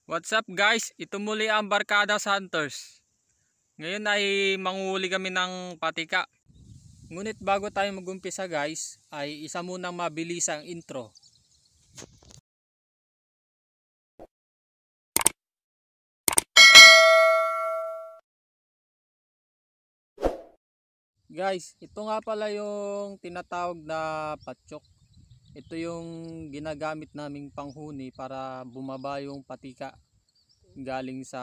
What's up guys? Ito muli ang Barkadas Hunters. Ngayon ay manguhuli kami ng patika. Ngunit bago tayo magumpisa guys, ay isa munang mabilisang intro. Guys, ito nga pala yung tinatawag na patsyok. Ito yung ginagamit naming panghuni para bumaba yung patika galing sa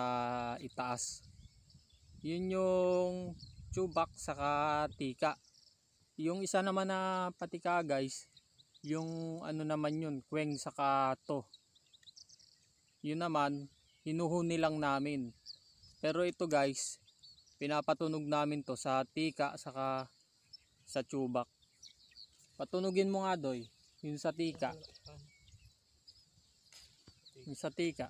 itaas. Yun yung tubak saka tika. Yung isa naman na patika guys, yung ano naman yun, kweng saka to. Yun naman, hinuhuni lang namin. Pero ito guys, pinapatunog namin to sa tika saka sa tubak. Patunugin mo nga doy, yun sa tika. Yung sa tika.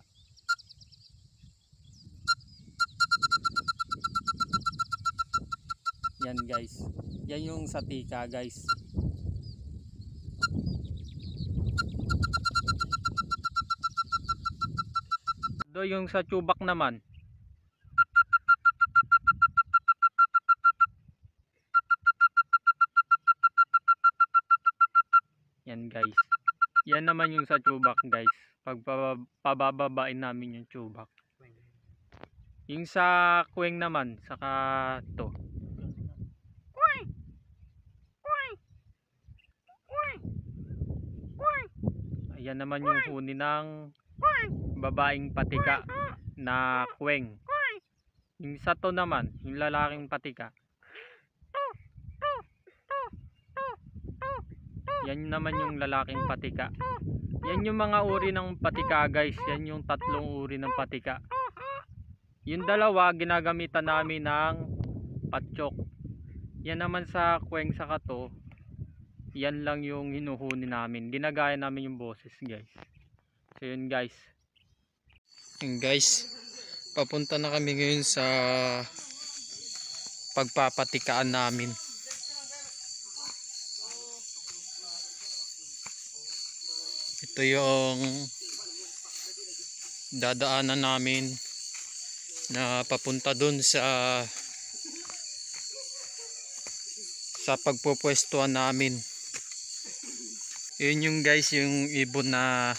Yan guys. Yan yung sa tika guys. Do yung sa tubak naman. Yan guys. Yan naman yung sa tubak guys. Pag pabababain namin yung tubak. Yung sa kweng naman, saka to. Ayan naman yung huni ng babaeng patika na kweng. Yung sa to naman, yung lalaking patika. Yan naman yung lalaking patika. Yan yung mga uri ng patika guys. Yan yung tatlong uri ng patika. Yung dalawa ginagamitan namin ng patsyok. Yan naman sa kweng saka to, yan lang yung hinuhuni namin. Ginagaya namin yung boses guys. So yun guys. Yun guys, papunta na kami ngayon sa pagpapatikaan namin. Ito yung dadaanan namin na papunta dun sa pagpupwestuhan namin. Yun yung guys, yung ibon na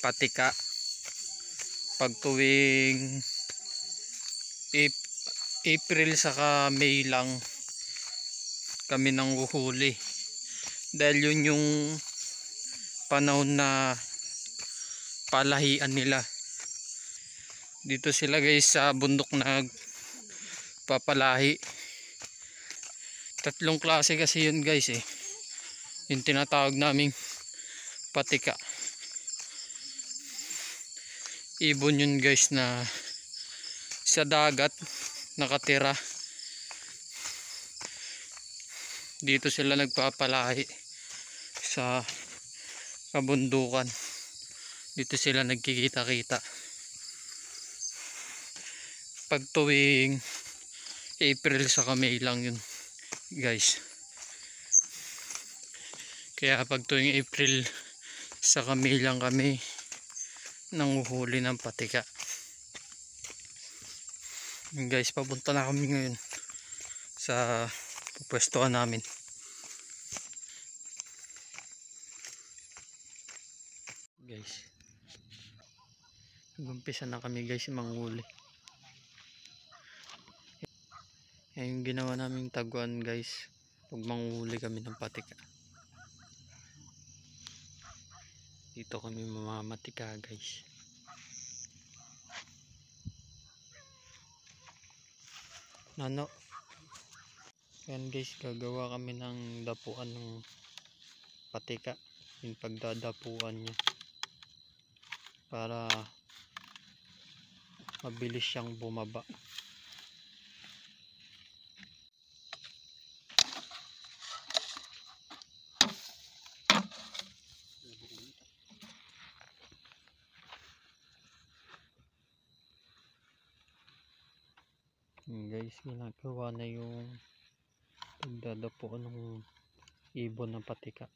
patika. Pag tuwing April saka May lang kami nang uhuli. Dahil yun yung panahon na palahian nila. Dito sila guys sa bundok nagpapalahi. Tatlong klase kasi yun guys eh. Yung tinatawag naming patika. Ibon yun guys na sa dagat nakatira. Dito sila nagpapalahi sa kabundukan. Dito sila nagkikita-kita. Pag tuwing April sa May lang yun guys. Kaya pag tuwing April sa May lang kami nanguhuli ng patika. Guys, papunta na kami ngayon sa pupwestuhan namin. Guys, nag-umpisa na kami guys manghuli. Yan yung ginawa naming taguan guys pag manghuli kami ng patika. Dito kami mamamatika guys. Nano. Yan guys, gagawa kami ng dapuan ng patika. Yung pagdadapuan niya. Para mabilis siyang bumaba. Guys, ginagawa na yung pagdadapuan ng ibon ng patika.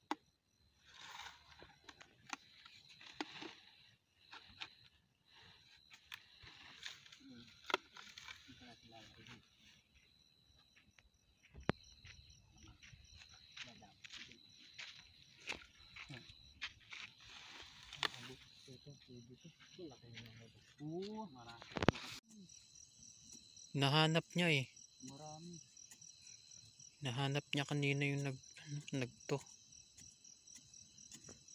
Oo, marami. Nahanap niya eh. Marami. Nahanap niya kanina yung nagto.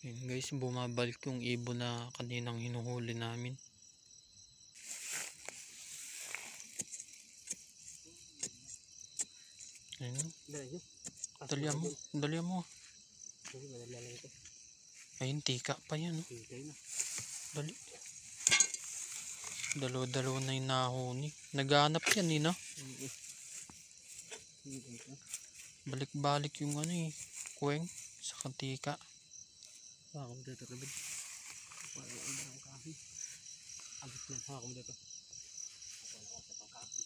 Yun guys, bumabalik yung ibon na kaninang hinuhuli namin. Ayun. Dalihan mo. Dalihan mo. Ayun, tika pa yan. Dali. Dalawa-dalawa na yung nahuni. Naghanap yan eh, no? Balik-balik yung ano eh. Kuweng sa kantika. Ako dito kabid. Wala ang barang kahoy. Abot na ako dito. Wala ako sa pangkahoy.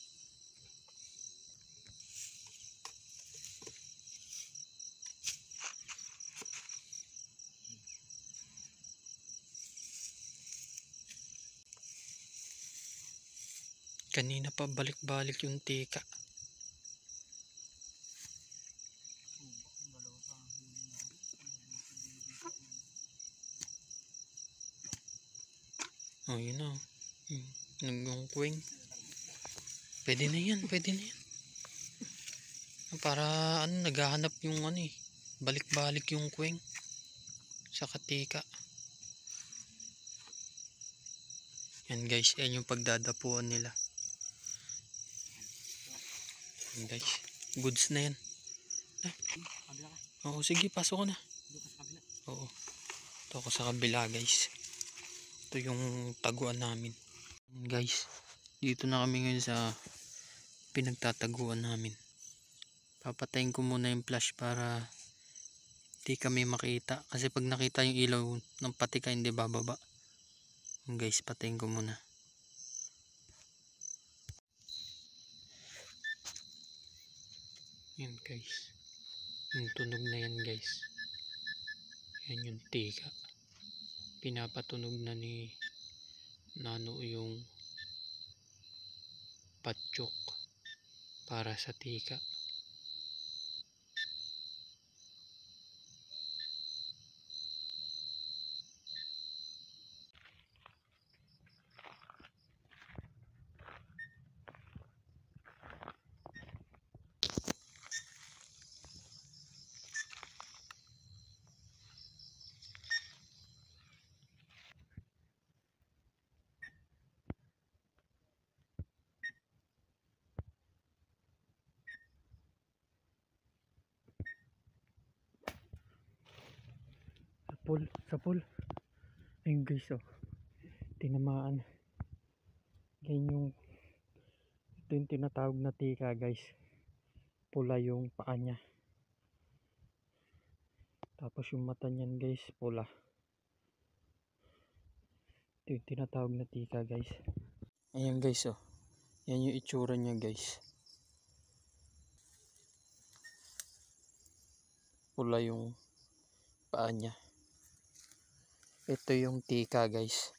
Kanina pa balik-balik yung tika. Oh, yun na. Nagungkwing. Pwede na yan, pwede na yan. Para ano, naghahanap yung ano eh. Balik-balik yung kweng sa katika. Yan guys, yan yung pagdadapuan nila. Yan guys, goods na yan. Oo, sige, pasok ko na. Oo, ito ako sa kabila guys. Ito yung taguan namin. Guys, dito na kami ngayon sa pinagtataguan namin. Papatayin ko muna yung flash para hindi kami makita. Kasi pag nakita yung ilaw ng patika hindi bababa. Guys, patayin ko muna. Yan guys. Yung tunog na yan guys. Yan yung tika. Pinapatunog na ni Nano yung patsyok para sa tika. Sa pool. Ayun guys, oh. Tinamaan. Yan yung ito yung tinatawag na tika guys. Pula yung paa niya. Tapos yung mata niyan guys, pula. Ito yung tinatawag na tika guys. Ayan guys, oh. Yan yung itsura niya guys. Pula yung paa niya. Ito yung tika guys.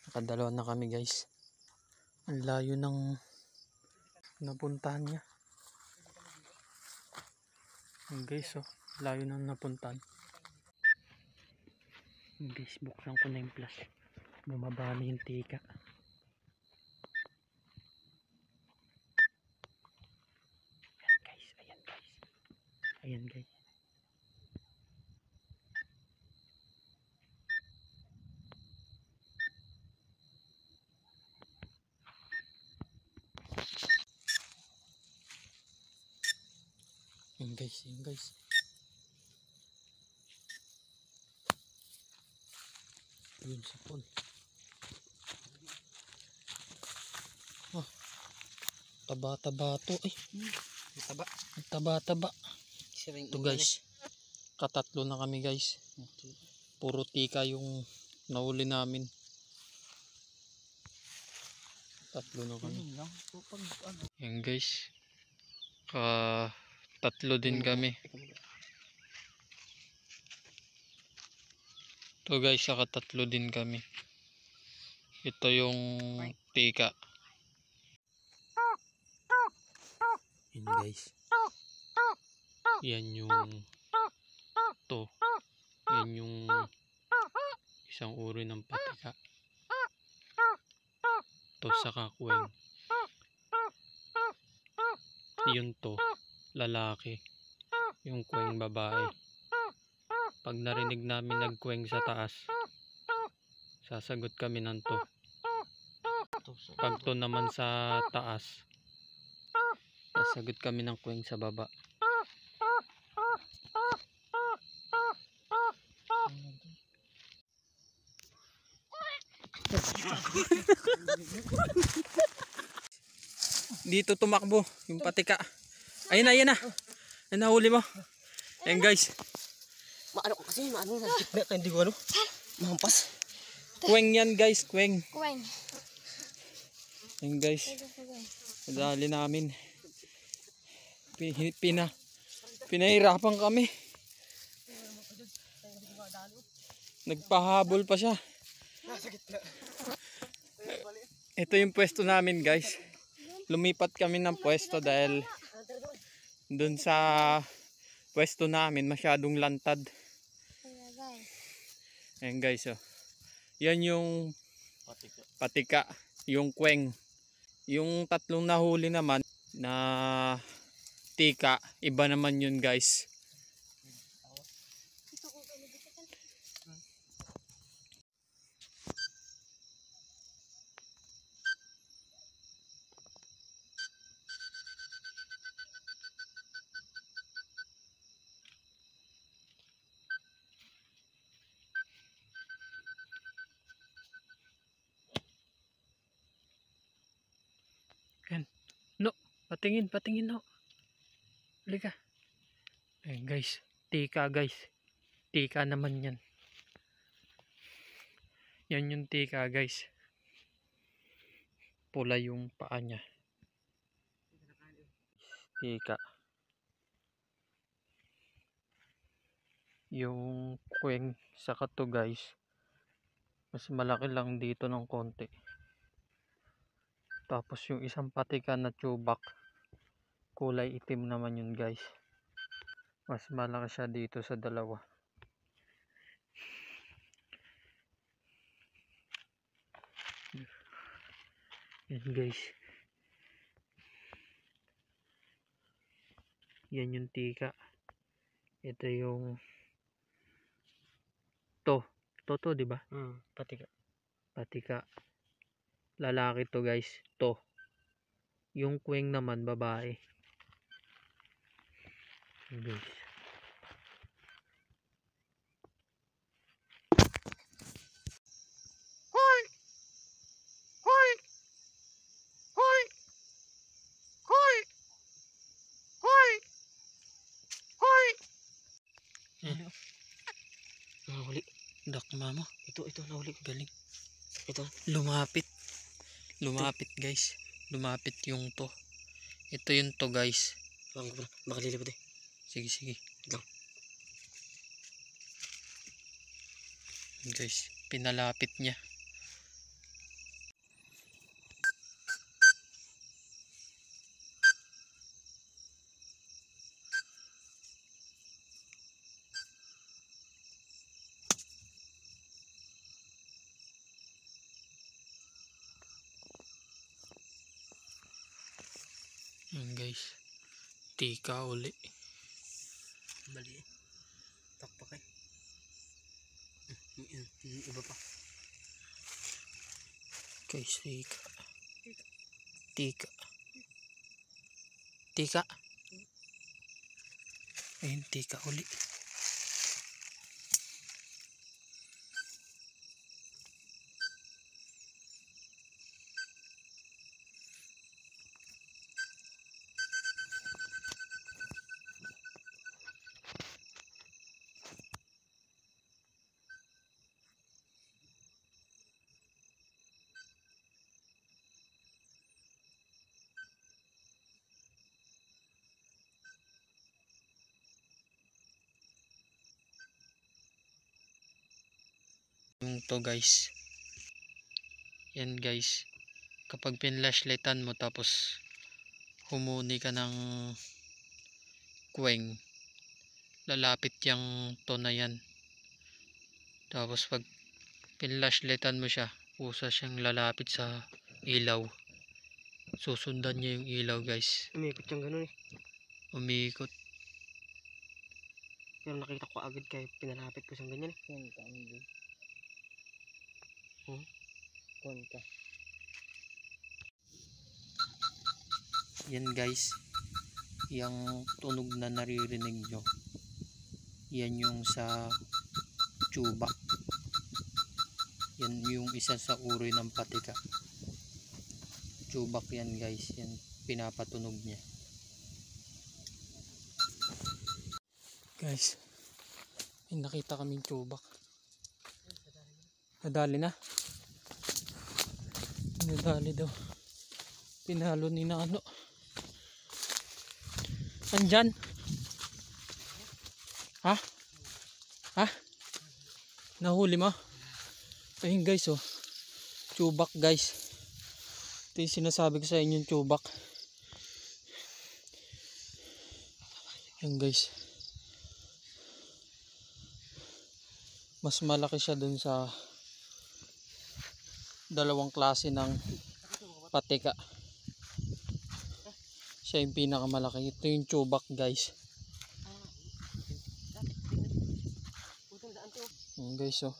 Nakadalawa na kami guys. Ang layo ng napuntahan niya. Guys, oh, layo ng napuntahan. Guys, buksan ko na yung flash. Bumaba na yung tika. Ayan guys, ayan guys. Ayan guys. Ayan guys, ayan guys. Yun sa pool. Oh, taba-taba to. Ay, Taba. taba-taba. Ito guys, katatlo na kami guys. Puro tika yung nahuli namin. Tatlo na kami. Yan guys, tatlo din kami. Ito guys, tatlo din kami. Ito yung tika. Yan guys. Yan yung to. Yan yung Isang uri ng patika. To saka kweng. Yun to, lalaki. Yung kweng babae. Pag narinig namin nagkweng sa taas, sasagot kami ng to. Pag to naman sa taas, sasagot kami ng kweng sa baba. Dito tumakbo yung patika. Ayun na, ayun na. Ayun na, huli mo. Ayun guys. Maano kasi, maano na. Hindi ko ano. Mahampas. Kweng yan guys, kweng. Kweng. Ayun guys. Nadali namin. Pinahirapan kami. Nagpahabol pa siya. Ito yung pwesto namin guys. Lumipat kami ng pwesto dahil dun sa pwesto namin masyadong lantad. Ayan guys, oh. Yan yung patika, yung kweng. Yung tatlong nahuli naman na tika, iba naman yun guys. Yan. No, patingin, patingin no. Halika. Ayun guys, tika guys. Tika naman yan. Yan yung tika guys. Pula yung paa niya. Tika. Yung kweng sa kato guys, mas malaki lang dito ng konti. Tapos yung isang patika na tubak, kulay itim naman yun guys. Mas malaki siya dito sa dalawa. Yan guys. Yan yung tika. Ito yung to, di ba? Patika. Patika. Lalaki to guys, to. Yung kweng naman babae. Guys. Nahuli. Dakma mo. Ito, nahuli. Galing. Ito. Lumapit. Lumapit guys. Lumapit yung to. Ito yung to guys. Baka lilipad eh. Sige, sige. Go. Guys, pinalapit niya. Yan guys. Tika uli. Mali eh. Takpak eh. Iba pa. Guys, tika. Tika. Tika. Ayun, tika uli. Yung to guys. Yan guys. Kapag pinlashlightan mo tapos humuni ka ng kweng, lalapit yung to na yan. Tapos pag pinlashlightan mo siya, kusa siyang lalapit sa ilaw. Susundan niya yung ilaw guys. Umikot yung ganun eh. Umiikot. Pero nakita ko agad kaya pinalapit ko siyang ganyan eh. Yan ka, hindi. Kuwan ka. Yan guys, yung tunog na naririnig nyo, yan yung sa tubak. Yan yung isa sa uri ng patika. Tubak yan guys, yan pinapatunog niya. Guys, may nakita kaming tubak. Nadali na. Nadali daw. Pinalo ni na ano. Andyan? Ha? Ha? Nahuli mo? Ayun guys oh. Tubak guys. Ito yung sinasabi ko sa inyo, yung tubak. Ayun guys. Mas malaki siya dun sa dalawang klase ng patika. Siya yung pinakamalaki. Ito yung tubak guys. Guys oh.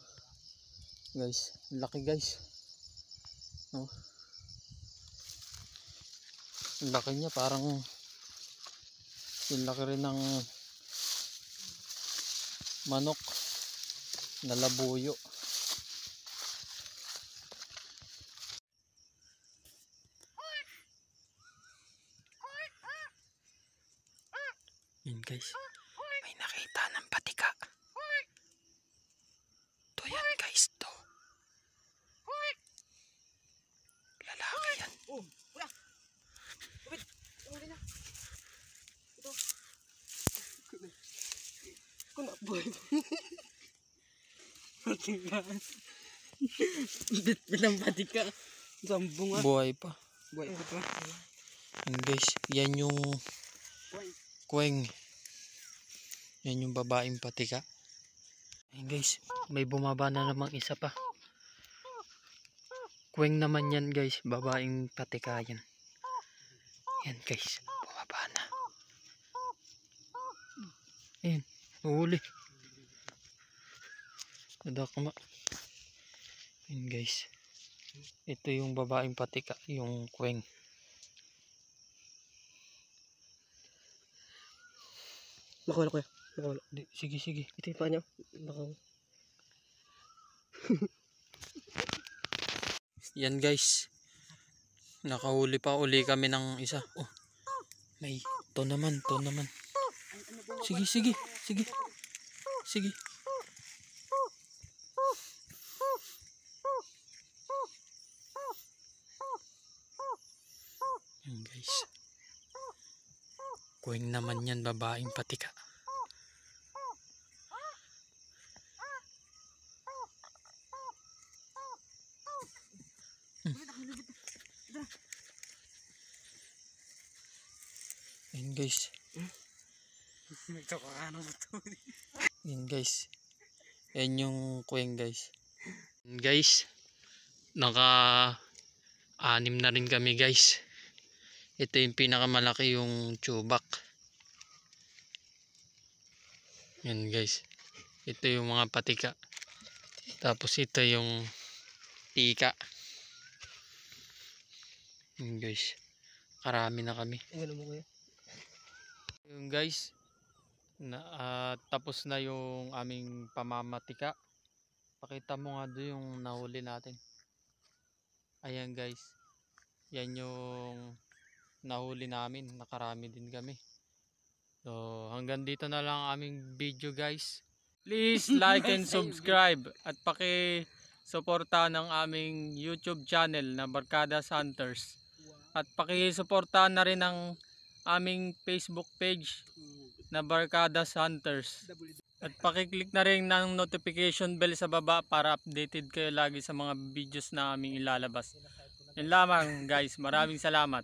Guys, laki guys. Oh. Ang laki niya, parang yung laki rin ng manok na labuyo. Yun guys, may nakita ng patika. To yan guys, to. Lalaki yan. Oh, wala. Wait, uli na. Ito. Kuna, boy. Patika. Bit ng patika. Sambungan. Buhay pa. Boy, ito. Yun guys, yan yung kweng. Yan yung babaeng patika. Ayun guys, may bumaba na namang isa pa. Kweng naman yan guys, babaeng patika yan. Yan guys, bumaba na. Ayun, uhuli. Nadakma. Ayun guys, ito yung babaeng patika, yung kweng. Nakawala ko yan. Nakawala. Sige, sige. Ito yung paa niya. Nakawala. Yan guys, nakahuli pa uli kami ng isa. Oh, may to naman, to naman. Sige, sige, sige. Sige. Yan guys, kuwing naman yan, babaeng patika. Yan guys. Yan guys. Yan yung kuwing guys. Yan guys. Naka-anim na rin kami guys. Ito yung pinakamalaki, yung tubak. Yan guys. Ito yung mga patika. Tapos ito yung tika. Yan guys. Karami na kami. Ang mo kuya. Yung guys, tapos na yung aming pamamatika. Pakita mo nga doon yung nahuli natin. Ayan guys, yan yung nahuli namin. Nakarami din kami. So hanggang dito na lang aming video guys. Please like and subscribe at paki-suporta ng aming YouTube channel na Barkadas Hunters. At paki-suporta na rin ang aming Facebook page na Barkadas Hunters. At paki-click na rin ng notification bell sa baba para updated kayo lagi sa mga videos na aming ilalabas. Yan lamang guys, maraming salamat.